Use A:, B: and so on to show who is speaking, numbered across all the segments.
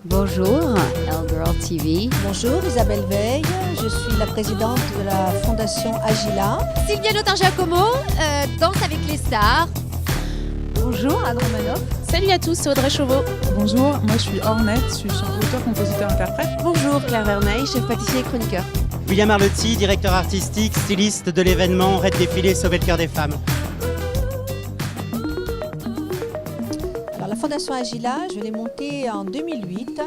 A: Bonjour, Elle-Girl TV.
B: Bonjour, Isabelle Veil, je suis la présidente de la fondation Agila.
C: Sylvia Lotin-Giacomo, Danse avec les stars.
B: Bonjour, Anne Romanoff.
D: Salut à tous, c'est Audrey Chauveau.
E: Bonjour, moi je suis Ornette, je suis auteur, compositeur, interprète.
F: Bonjour, Claire Vermeil, chef pâtissier et chroniqueur.
G: William Arlotti, directeur artistique, styliste de l'événement Red Défilé Sauver le cœur des femmes.
B: Alors, la fondation Agila, je l'ai montée en 2008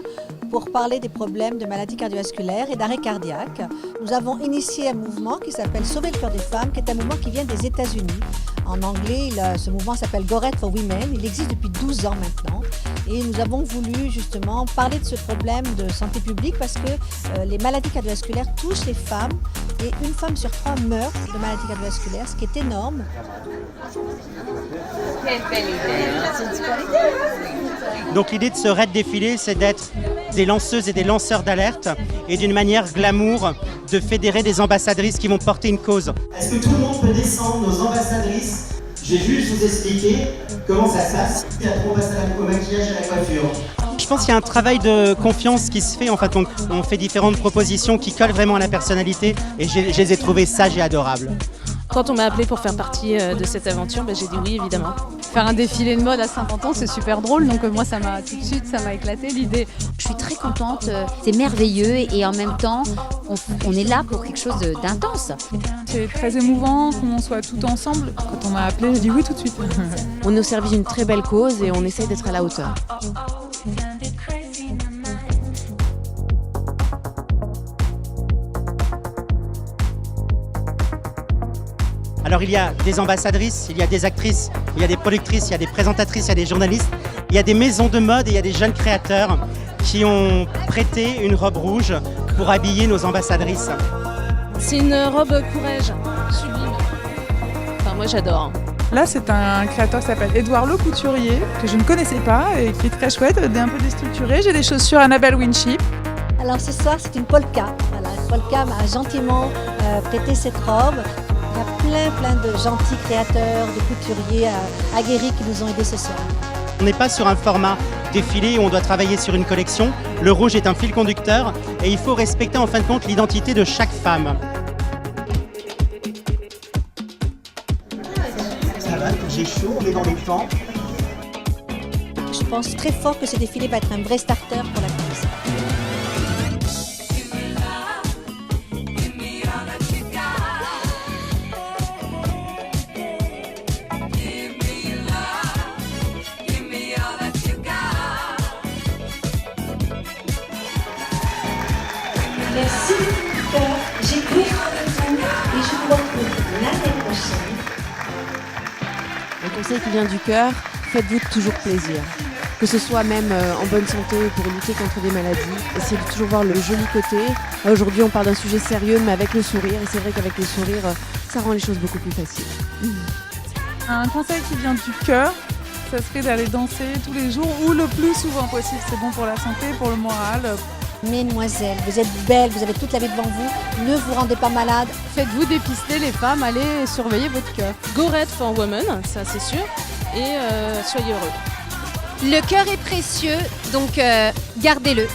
B: pour parler des problèmes de maladies cardiovasculaires et d'arrêt cardiaque. Nous avons initié un mouvement qui s'appelle Sauver le cœur des femmes, qui est un mouvement qui vient des États-Unis. En anglais, ce mouvement s'appelle Go Red for Women. Il existe depuis 12 ans maintenant. Et nous avons voulu justement parler de ce problème de santé publique parce que les maladies cardiovasculaires touchent les femmes et une femme sur 3 meurt de maladies cardiovasculaires, ce qui est énorme.
G: Donc l'idée de ce Red Défilé, c'est d'être des lanceuses et des lanceurs d'alerte et d'une manière glamour de fédérer des ambassadrices qui vont porter une cause. Est-ce que tout le monde peut descendre nos ambassadrices? J'ai juste vous expliquer comment ça se passe. Il y a 3 ambassadrices au maquillage et à la coiffure. Je pense qu'il y a un travail de confiance qui se fait. En fait, on fait différentes propositions qui collent vraiment à la personnalité et je les ai trouvées sages et adorables.
D: Quand on m'a appelé pour faire partie de cette aventure, j'ai dit oui, évidemment.
H: Faire un défilé de mode à 50 ans, c'est super drôle, donc moi tout de suite ça m'a éclaté l'idée.
A: Je suis très contente, c'est merveilleux et en même temps, on est là pour quelque chose d'intense.
E: C'est très émouvant qu'on soit tout ensemble. Quand on m'a appelé, j'ai dit oui tout de suite.
F: On est au service d'une très belle cause et on essaye d'être à la hauteur.
G: Alors il y a des ambassadrices, il y a des actrices, il y a des productrices, il y a des présentatrices, il y a des journalistes, il y a des maisons de mode et il y a des jeunes créateurs qui ont prêté une robe rouge pour habiller nos ambassadrices.
D: C'est une robe courage, sublime. Enfin, moi j'adore.
E: Là, c'est un créateur qui s'appelle Édouard Le Couturier, que je ne connaissais pas et qui est très chouette, un peu déstructuré. J'ai des chaussures Annabelle Winship.
B: Alors ce soir, c'est une polka. Voilà, Polka m'a gentiment prêté cette robe. Il y a plein de gentils créateurs, de couturiers aguerris qui nous ont aidés ce soir.
G: On n'est pas sur un format défilé où on doit travailler sur une collection. Le rouge est un fil conducteur et il faut respecter en fin de compte l'identité de chaque femme. Ça va, j'ai chaud, on est dans les temps.
B: Je pense très fort que ce défilé va être un vrai starter pour la crise.
I: Merci de cœur, j'ai pris rendez-vous et je vous retrouve l'année prochaine.
F: Un conseil qui vient du cœur, faites-vous toujours plaisir. Que ce soit même en bonne santé ou pour lutter contre des maladies, essayez de toujours voir le joli côté. Aujourd'hui on parle d'un sujet sérieux mais avec le sourire et c'est vrai qu'avec le sourire ça rend les choses beaucoup plus faciles.
E: Un conseil qui vient du cœur, ça serait d'aller danser tous les jours ou le plus souvent possible. C'est bon pour la santé, pour le moral.
B: Mesdemoiselles, vous êtes belles, vous avez toute la vie devant vous, ne vous rendez pas malade.
H: Faites-vous dépister les femmes, allez surveiller votre cœur.
D: Go Red for Women, ça c'est sûr, et soyez heureux.
C: Le cœur est précieux, donc gardez-le.